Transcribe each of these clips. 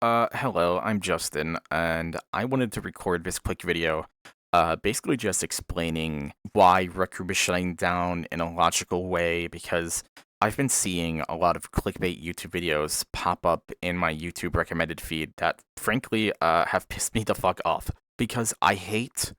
Hello, I'm Justin, and I wanted to record this quick video, basically just explaining why Rec Room is shutting down in a logical way, because I've been seeing a lot of clickbait YouTube videos pop up in my YouTube recommended feed that, frankly, have pissed me the fuck off, because I hate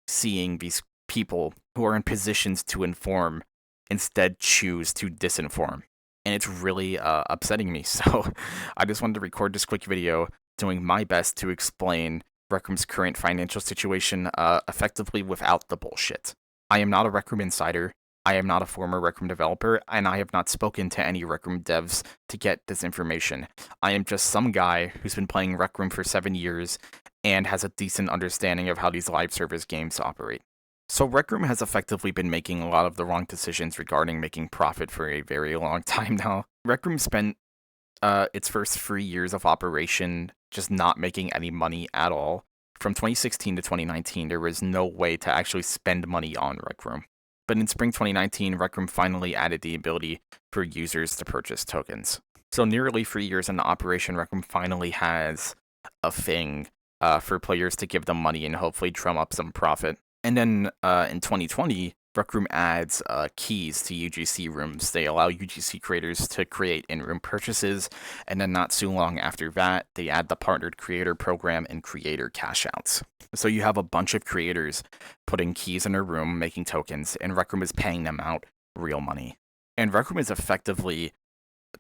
seeing these people who are in positions to inform instead choose to disinform. And it's really upsetting me. So I just wanted to record this quick video doing my best to explain Rec Room's current financial situation effectively without the bullshit. I am not a Rec Room insider. I am not a former Rec Room developer, and I have not spoken to any Rec Room devs to get this information. I am just some guy who's been playing Rec Room for 7 years and has a decent understanding of how these live service games operate. So Rec Room has effectively been making a lot of the wrong decisions regarding making profit for a very long time now. Rec Room spent its first 3 years of operation just not making any money at all. From 2016 to 2019, there was no way to actually spend money on Rec Room. But in spring 2019, Rec Room finally added the ability for users to purchase tokens. So nearly 3 years into operation, Rec Room finally has a thing for players to give them money and hopefully drum up some profit. And then in 2020, Rec Room adds keys to UGC rooms. They allow UGC creators to create in-room purchases, and then not too long after that, they add the partnered creator program and creator cash outs. So you have a bunch of creators putting keys in their room, making tokens, and Rec Room is paying them out real money. And Rec Room is effectively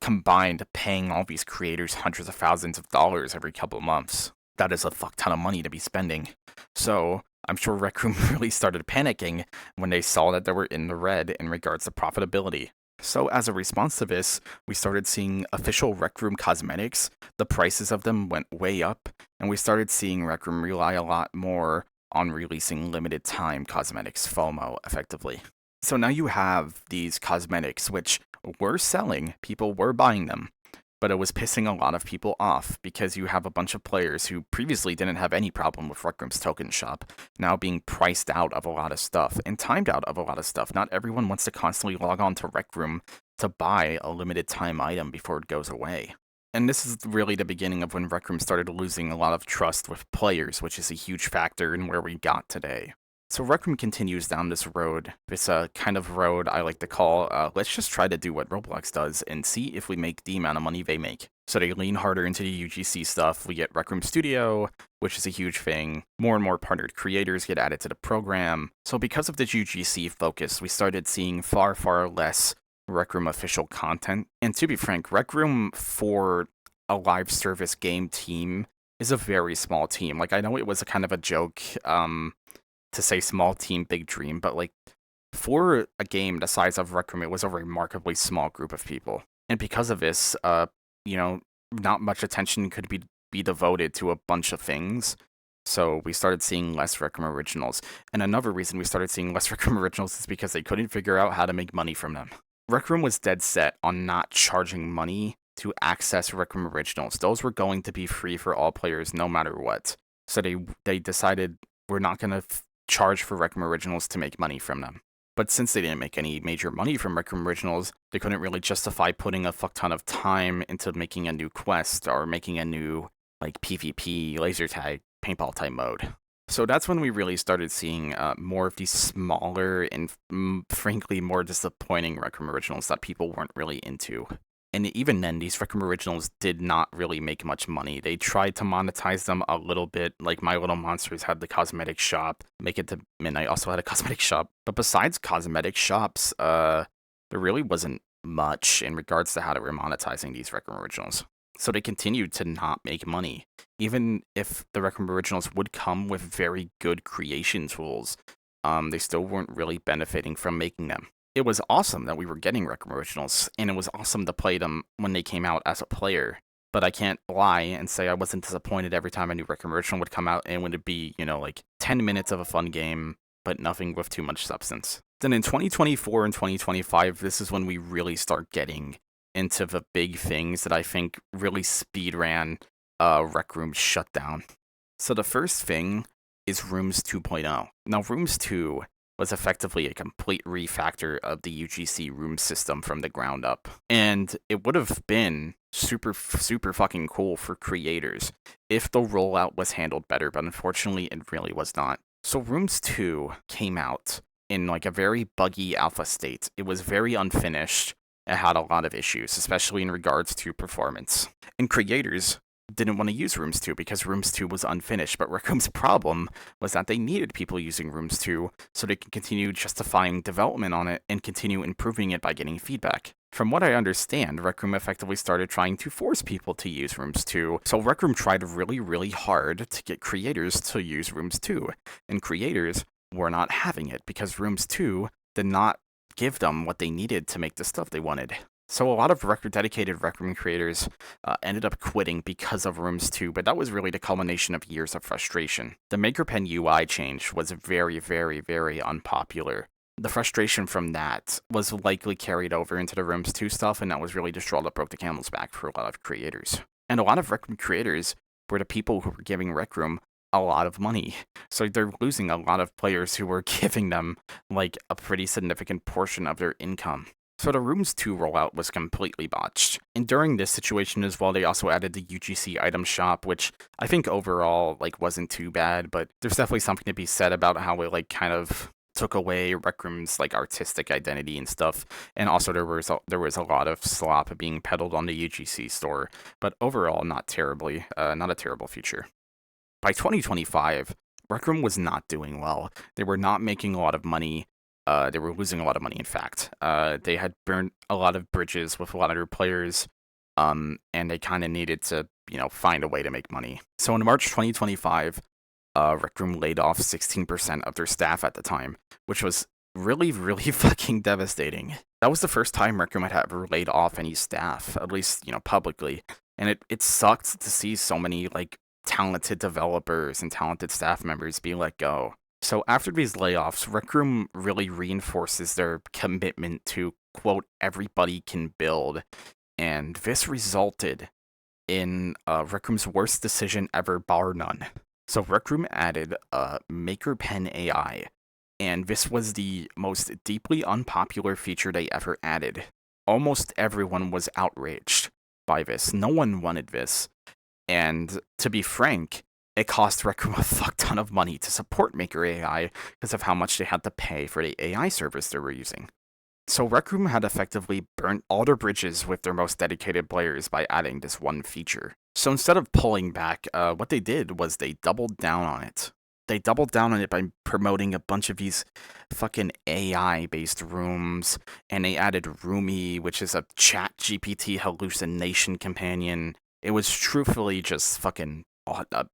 combined paying all these creators hundreds of thousands of dollars every couple of months. That is a fuck ton of money to be spending. So I'm sure Rec Room really started panicking when they saw that they were in the red in regards to profitability. So as a response to this, we started seeing official Rec Room cosmetics. The prices of them went way up, and we started seeing Rec Room rely a lot more on releasing limited time cosmetics, FOMO, effectively. So now you have these cosmetics, which were selling, people were buying them, but it was pissing a lot of people off because you have a bunch of players who previously didn't have any problem with Rec Room's token shop now being priced out of a lot of stuff and timed out of a lot of stuff. Not everyone wants to constantly log on to Rec Room to buy a limited time item before it goes away. And this is really the beginning of when Rec Room started losing a lot of trust with players, which is a huge factor in where we got today. So Rec Room continues down this road, this kind of road I like to call, let's just try to do what Roblox does and see if we make the amount of money they make. So they lean harder into the UGC stuff. We get Rec Room Studio, which is a huge thing. More and more partnered creators get added to the program. So because of the UGC focus, we started seeing far, far less Rec Room official content. And to be frank, Rec Room for a live service game team is a very small team. Like, I know it was a kind of a joke, to say small team, big dream, but like for a game the size of Rec Room, it was a remarkably small group of people. And because of this, not much attention could be devoted to a bunch of things. So we started seeing less Rec Room originals. And another reason we started seeing less Rec Room originals is because they couldn't figure out how to make money from them. Rec Room was dead set on not charging money to access Rec Room originals. Those were going to be free for all players no matter what. So they decided we're not going to charge for Rec Room originals to make money from them. But since they didn't make any major money from Rec Room originals, they couldn't really justify putting a fuck ton of time into making a new quest or making a new like PvP, laser tag, paintball type mode. So that's when we really started seeing more of these smaller and frankly more disappointing Rec Room originals that people weren't really into. And even then, these Rec Room originals did not really make much money. They tried to monetize them a little bit, like My Little Monsters had the cosmetic shop. Make It to Midnight also had a cosmetic shop. But besides cosmetic shops, there really wasn't much in regards to how they were monetizing these Rec Room originals. So they continued to not make money. Even if the Rec Room originals would come with very good creation tools, they still weren't really benefiting from making them. It was awesome that we were getting Rec Room originals, and it was awesome to play them when they came out as a player. But I can't lie and say I wasn't disappointed every time a new Rec Room original would come out, and would it be, like 10 minutes of a fun game, but nothing with too much substance. Then in 2024 and 2025, this is when we really start getting into the big things that I think really speed ran Rec Room Shutdown. So the first thing is Rooms 2.0. Now, Rooms 2 was effectively a complete refactor of the UGC room system from the ground up. And it would have been super fucking cool for creators if the rollout was handled better, but unfortunately it really was not. So Rooms 2 came out in like a very buggy alpha state. It was very unfinished. It had a lot of issues, especially in regards to performance. And creators didn't want to use Rooms 2 because Rooms 2 was unfinished, but Rec Room's problem was that they needed people using Rooms 2 so they can continue justifying development on it and continue improving it by getting feedback. From what I understand, Rec Room effectively started trying to force people to use Rooms 2, so Rec Room tried really hard to get creators to use Rooms 2, and creators were not having it because Rooms 2 did not give them what they needed to make the stuff they wanted. So a lot of dedicated Rec Room creators ended up quitting because of Rooms 2, but that was really the culmination of years of frustration. The MakerPen UI change was very unpopular. The frustration from that was likely carried over into the Rooms 2 stuff, and that was really the straw that broke the camel's back for a lot of creators. And a lot of Rec Room creators were the people who were giving Rec Room a lot of money. So they're losing a lot of players who were giving them like a pretty significant portion of their income. So the Rooms 2 rollout was completely botched. And during this situation as well, they also added the UGC item shop, which I think overall like wasn't too bad, but there's definitely something to be said about how it like kind of took away Rec Room's like artistic identity and stuff. And also there was a lot of slop being peddled on the UGC store, but overall not a terrible feature. By 2025, Rec Room was not doing well. They were not making a lot of money. They were losing a lot of money, in fact. They had burned a lot of bridges with a lot of their players, and they kind of needed to, find a way to make money. So in March 2025, Rec Room laid off 16% of their staff at the time, which was really fucking devastating. That was the first time Rec Room had ever laid off any staff, at least, publicly. And it sucked to see so many, like, talented developers and talented staff members be let go. So after these layoffs, Rec Room really reinforces their commitment to, quote, everybody can build. And this resulted in Rec Room's worst decision ever, bar none. So Rec Room added MakerPen AI, and this was the most deeply unpopular feature they ever added. Almost everyone was outraged by this. No one wanted this. And to be frank, it cost Rec Room a fuck ton of money to support Maker AI because of how much they had to pay for the AI service they were using. So Rec Room had effectively burnt all their bridges with their most dedicated players by adding this one feature. So instead of pulling back, what they did was they doubled down on it. They doubled down on it by promoting a bunch of these fucking AI-based rooms, and they added Roomy, which is a chat GPT hallucination companion. It was truthfully just fucking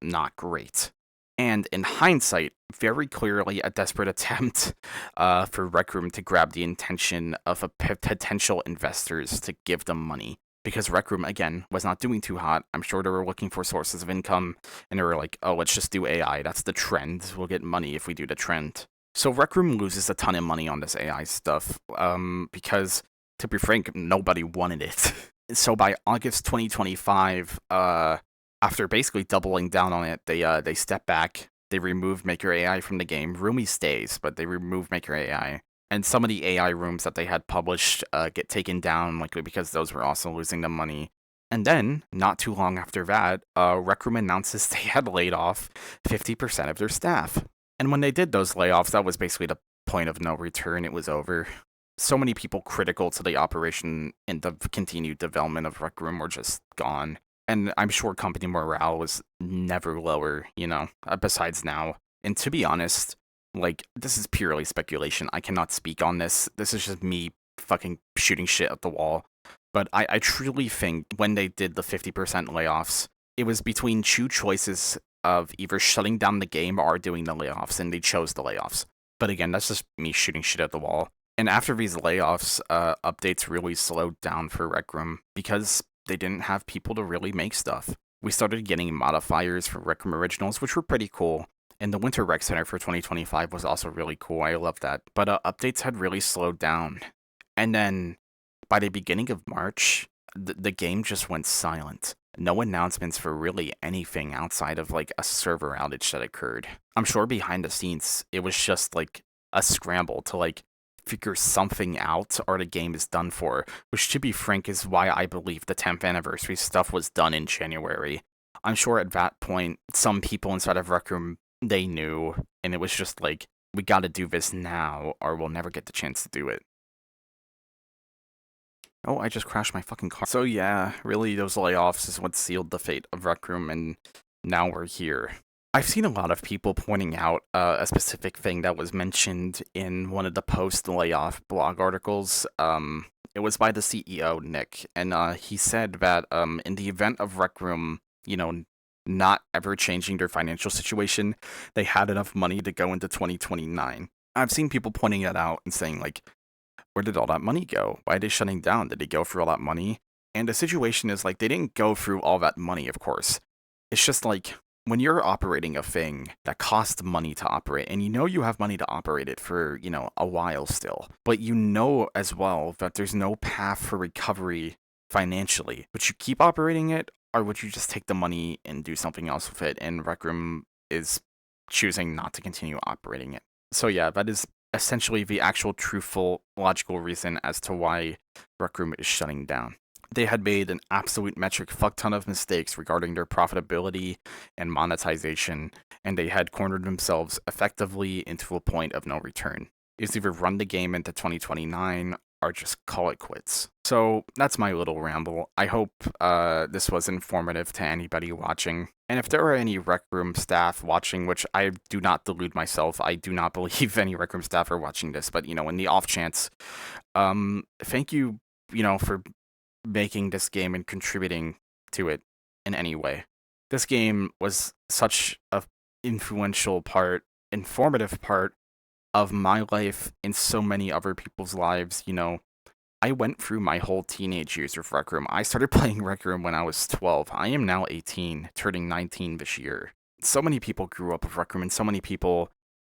not great. And in hindsight, very clearly a desperate attempt for Rec Room to grab the attention of potential investors to give them money. Because Rec Room, again, was not doing too hot. I'm sure they were looking for sources of income, and they were like, oh, let's just do AI. That's the trend. We'll get money if we do the trend. So Rec Room loses a ton of money on this AI stuff, because, to be frank, nobody wanted it. So by August 2025, after basically doubling down on it, they step back. They remove Maker AI from the game. Roomy stays, but they remove Maker AI. And some of the AI rooms that they had published get taken down, likely because those were also losing them money. And then, not too long after that, Rec Room announces they had laid off 50% of their staff. And when they did those layoffs, that was basically the point of no return. It was over. So many people critical to the operation and the continued development of Rec Room were just gone. And I'm sure company morale was never lower, besides now. And to be honest, like, this is purely speculation. I cannot speak on this. This is just me fucking shooting shit at the wall. But I truly think when they did the 50% layoffs, it was between two choices of either shutting down the game or doing the layoffs, and they chose the layoffs. But again, that's just me shooting shit at the wall. And after these layoffs, updates really slowed down for Rec Room because they didn't have people to really make stuff. We started getting modifiers for Rec Room Originals, which were pretty cool. And the Winter Rec Center for 2025 was also really cool. I love that. But updates had really slowed down. And then by the beginning of March, the game just went silent. No announcements for really anything outside of like a server outage that occurred. I'm sure behind the scenes, it was just like a scramble to like figure something out or the game is done for, which to be frank is why I believe the 10th anniversary stuff was done in January. I'm sure at that point some people inside of Rec Room, they knew, and it was just like, we gotta do this now or we'll never get the chance to do it. Oh, I just crashed my fucking car. So yeah, really those layoffs is what sealed the fate of Rec Room, and now we're here. I've seen a lot of people pointing out a specific thing that was mentioned in one of the post-layoff blog articles. It was by the CEO, Nick, and he said that in the event of Rec Room, not ever changing their financial situation, they had enough money to go into 2029. I've seen people pointing that out and saying, like, where did all that money go? Why are they shutting down? Did they go through all that money? And the situation is like, they didn't go through all that money, of course. It's just like, when you're operating a thing that costs money to operate, and you have money to operate it for, a while still, but you know as well that there's no path for recovery financially, would you keep operating it, or would you just take the money and do something else with it? And Rec Room is choosing not to continue operating it. So yeah, that is essentially the actual truthful, logical reason as to why Rec Room is shutting down. They had made an absolute metric fuck ton of mistakes regarding their profitability and monetization, and they had cornered themselves effectively into a point of no return. It's either run the game into 2029 or just call it quits. So that's my little ramble. I hope this was informative to anybody watching. And if there are any Rec Room staff watching, which I do not delude myself, I do not believe any Rec Room staff are watching this, but in the off chance, thank you, for making this game and contributing to it in any way. This game was such a influential part, informative part of my life and so many other people's lives. I went through my whole teenage years of Rec Room. I started playing Rec Room when I was 12. I am now 18, turning 19 this year. So many people grew up with Rec Room, and so many people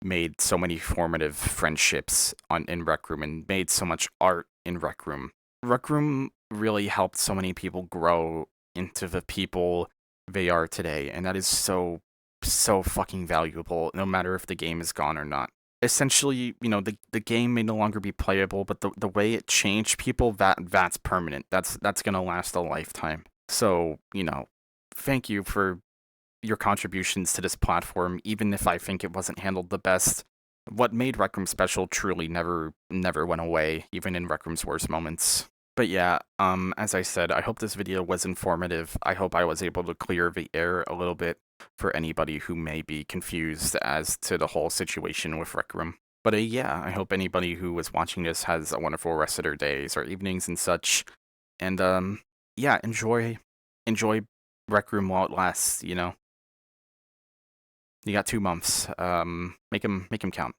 made so many formative friendships in Rec Room and made so much art in Rec Room. Rec Room really helped so many people grow into the people they are today, and that is so fucking valuable, no matter if the game is gone or not. Essentially, the game may no longer be playable, but the way it changed people, that's permanent. That's gonna last a lifetime. So, thank you for your contributions to this platform, even if I think it wasn't handled the best. What made Rec Room special truly never went away, even in Rec Room's worst moments. But yeah, as I said, I hope this video was informative. I hope I was able to clear the air a little bit for anybody who may be confused as to the whole situation with Rec Room. But yeah, I hope anybody who was watching this has a wonderful rest of their days or evenings and such. And yeah, enjoy Rec Room while it lasts. You got 2 months. Make 'em count.